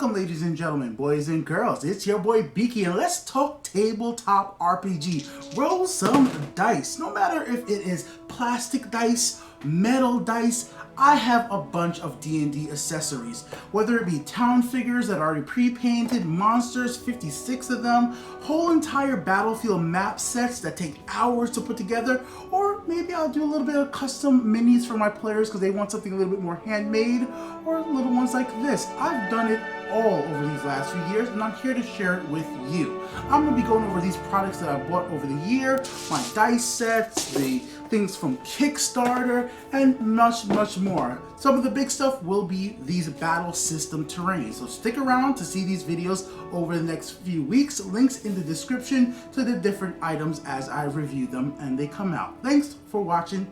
Welcome, ladies and gentlemen, boys and girls. It's your boy Beaky, and let's talk tabletop RPG. Roll some dice. No matter if it is plastic dice, metal dice, I have a bunch of D&D accessories. Whether it be town figures that are already pre-painted, monsters, 56 of them, whole entire battlefield map sets that take hours to put together, or maybe I'll do a little bit of custom minis for my players because they want something a little bit more handmade, or little ones like this. I've done it all over these last few years, and I'm here to share it with you. I'm going to be going over these products that I bought over the year, my dice sets, the things from Kickstarter, and much more. Some of the big stuff will be these battle system terrains, so stick around to see these videos over the next few weeks. Links in the description to the different items as I review them and they come out. Thanks for watching.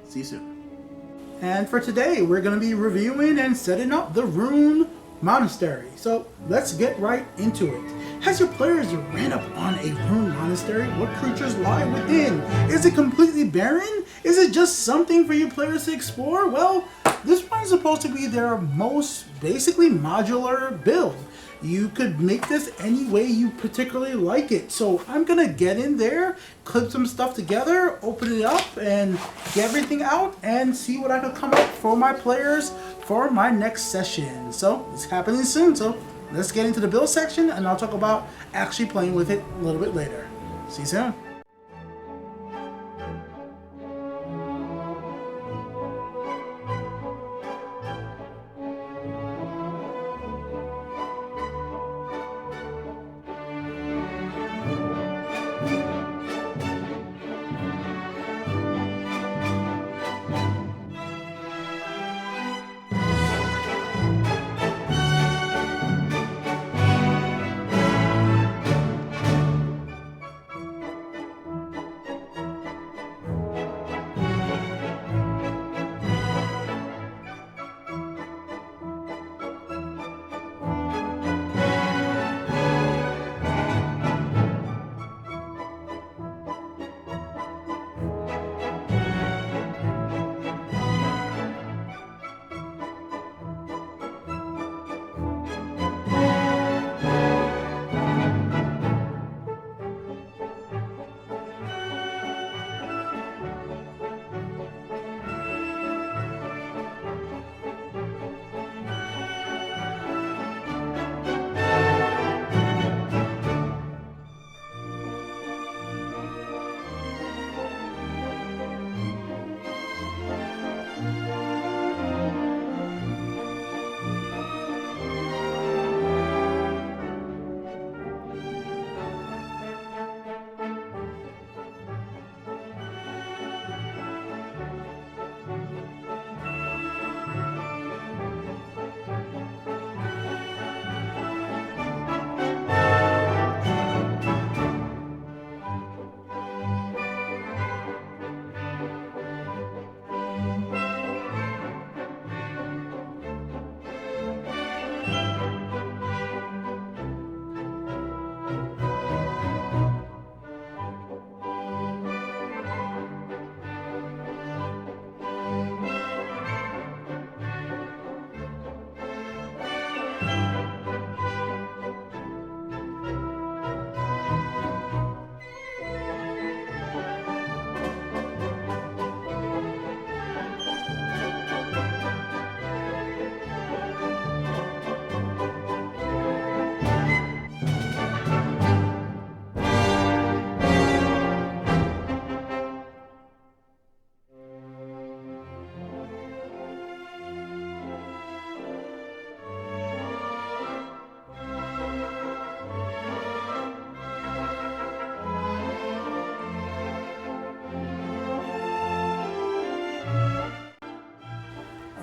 See you soon. And for today, we're going to be reviewing and setting up the Rune Monastery. So let's get right into it. Has your players ran up on a Rune Monastery? What creatures lie within? Is it completely barren? Is it just something for your players to explore? Well, this one's supposed to be their most basically modular build. You could make this any way you particularly like it. So I'm gonna get in there, clip some stuff together, open it up, and get everything out and see what I can come up for my players for my next session. So it's happening soon. So let's get into the build section, and I'll talk about actually playing with it a little bit later. See you soon.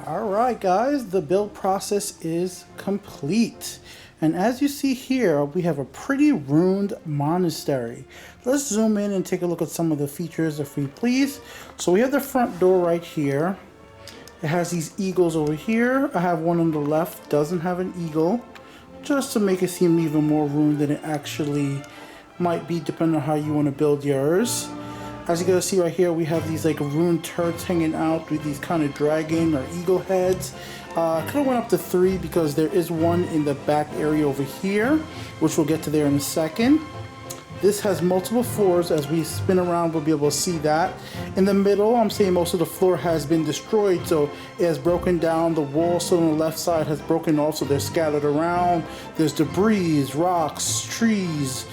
Alright guys, the build process is complete. And as you see here, we have a pretty ruined monastery. Let's zoom in and take a look at some of the features if we please. So we have the front door right here. It has these eagles over here. I have one on the left, doesn't have an eagle, just to make it seem even more ruined than it actually might be, depending on how you want to build yours. As you can see right here, we have these like ruined turrets hanging out with these kind of dragon or eagle heads. I could have went up to 3 because there is one in the back area over here, which we'll get to there in a second. This has multiple floors. As we spin around, we'll be able to see that. In the middle, I'm saying most of the floor has been destroyed, so it has broken down. The wall still on the left side has broken off, so they're scattered around. There's debris, rocks, trees,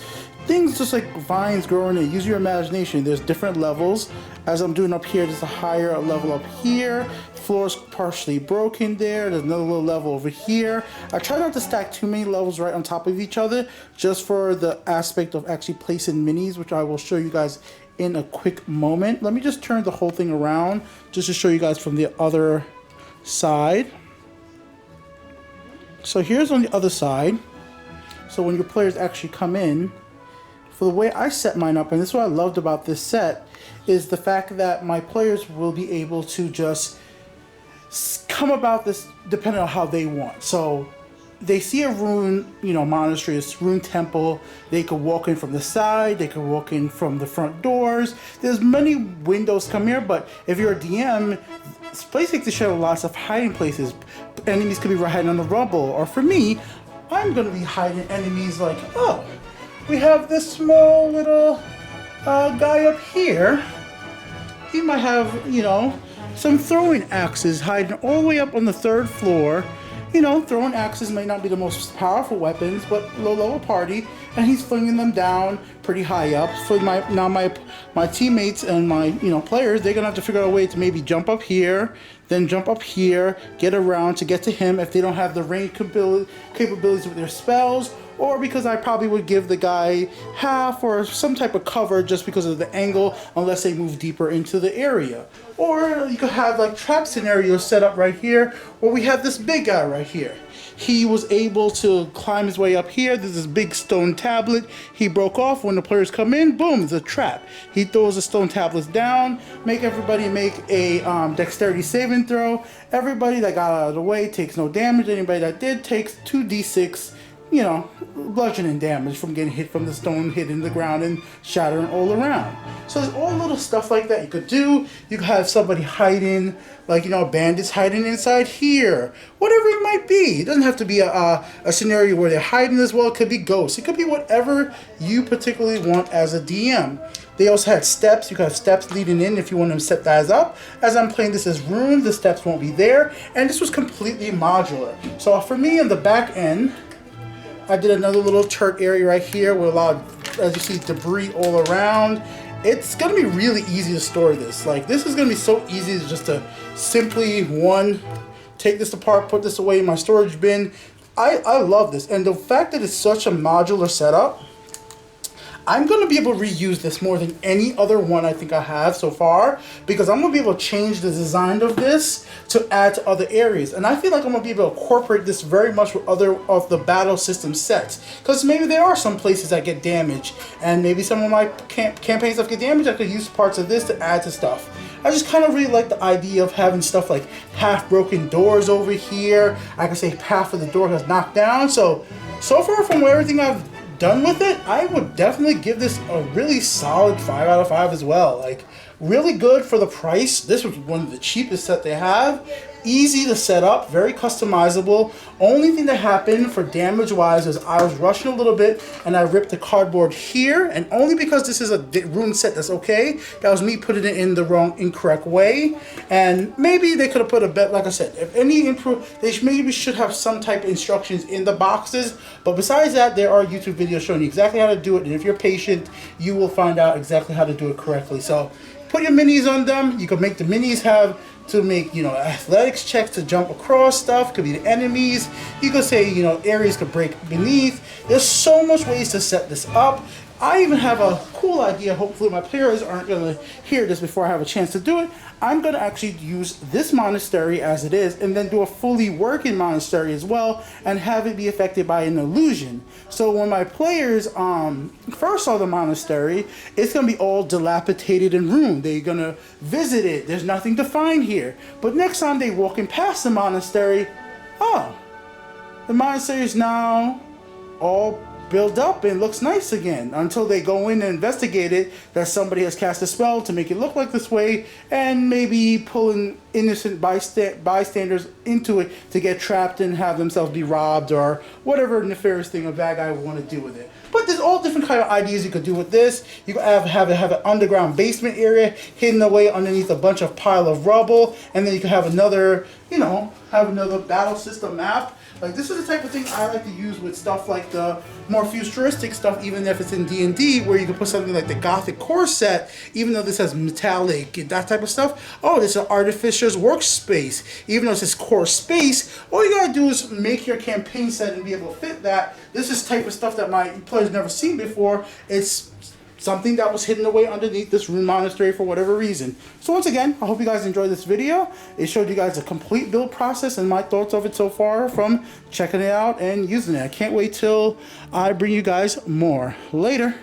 things just like vines growing in. Use your imagination. There's different levels. As I'm doing up here, there's a higher level up here. Floor's partially broken there. There's another little level over here. I try not to stack too many levels right on top of each other, just for the aspect of actually placing minis, which I will show you guys in a quick moment. Let me just turn the whole thing around just to show you guys from the other side. So here's on the other side. So when your players actually come in, for the way I set mine up, and this is what I loved about this set, is the fact that my players will be able to just come about this depending on how they want. So they see a rune, you know, monastery, a rune temple. They could walk in from the side. They could walk in from the front doors. There's many windows come here, but if you're a DM, this place like to show lots of hiding places. Enemies could be hiding on the rubble, or for me, I'm going to be hiding enemies like, oh, we have this small little guy up here. He might have, you know, some throwing axes hiding all the way up on the 3rd floor. You know, throwing axes may not be the most powerful weapons, but lower party, and he's flinging them down pretty high up. So my teammates and my, you know, players, they're gonna have to figure out a way to maybe jump up here, then jump up here, get around to get to him if they don't have the range capabilities with their spells, or because I probably would give the guy half or some type of cover just because of the angle, unless they move deeper into the area. Or you could have like trap scenarios set up right here, where we have this big guy right here. He was able to climb his way up here. There's this big stone tablet. He broke off. When the players come in, boom, it's a trap. He throws the stone tablets down, make everybody make a dexterity saving throw. Everybody that got out of the way takes no damage. Anybody that did takes 2d6, you know, bludgeoning damage from getting hit from the stone, hit in the ground and shattering all around. So there's all little stuff like that you could do. You could have somebody hiding, like, you know, bandits hiding inside here. Whatever it might be. It doesn't have to be a scenario where they're hiding as well. It could be ghosts. It could be whatever you particularly want as a DM. They also had steps. You could have steps leading in if you want to set that up. As I'm playing this as rune, the steps won't be there. And this was completely modular. So for me on the back end, I did another little turret area right here with a lot of, as you see, debris all around. It's going to be really easy to store this. Like, this is going to be so easy just to simply, take this apart, put this away in my storage bin. I love this. And the fact that it's such a modular setup, I'm going to be able to reuse this more than any other one I think I have so far, because I'm going to be able to change the design of this to add to other areas. And I feel like I'm going to be able to incorporate this very much with other of the battle system sets, because maybe there are some places that get damaged, and maybe some of my campaigns that get damaged, I could use parts of this to add to stuff. I just kind of really like the idea of having stuff like half broken doors over here. I can say half of the door has knocked down. So far from everything I've done with it, I would definitely give this a really solid 5 out of 5 as well. Like, really good for the price. This was one of the cheapest that they have. Easy to set up, very customizable. Only thing that happened for damage wise is I was rushing a little bit and I ripped the cardboard here, and only because this is a rune set, that's okay. That was me putting it in the incorrect way. And maybe they could have put a bit, like I said, if any they maybe should have some type of instructions in the boxes. But besides that, there are YouTube videos showing you exactly how to do it, and if you're patient, you will find out exactly how to do it correctly. So put your minis on them. You can make the minis have to make, you know, athletics checks to jump across stuff. Could be the enemies. You could say, you know, areas could break beneath. There's so much ways to set this up. I even have a cool idea. Hopefully my players aren't going to hear this before I have a chance to do it. I'm going to actually use this monastery as it is, and then do a fully working monastery as well, and have it be affected by an illusion. So when my players first saw the monastery, it's going to be all dilapidated and ruined. They're going to visit it. There's nothing to find here. But next time they walking past the monastery, oh, the monastery is now all build up and looks nice again until they go in and investigate it that somebody has cast a spell to make it look like this way and maybe pulling innocent bystanders into it to get trapped and have themselves be robbed or whatever nefarious thing a bad guy would want to do with it. But there's all different kind of ideas you could do with this. You could have an underground basement area hidden away underneath a bunch of pile of rubble, and then you could have another, you know, have another battle system map. Like, this is the type of thing I like to use with stuff like the more futuristic stuff, even if it's in D&D, where you can put something like the Gothic core set, even though this has metallic and that type of stuff. Oh, this is an artificer's workspace. Even though it says core space, all you gotta do is make your campaign set and be able to fit that. This is type of stuff that my players never seen before. It's something that was hidden away underneath this rune monastery for whatever reason. So once again, I hope you guys enjoyed this video. It showed you guys a complete build process and my thoughts of it so far from checking it out and using it. I can't wait till I bring you guys more. Later.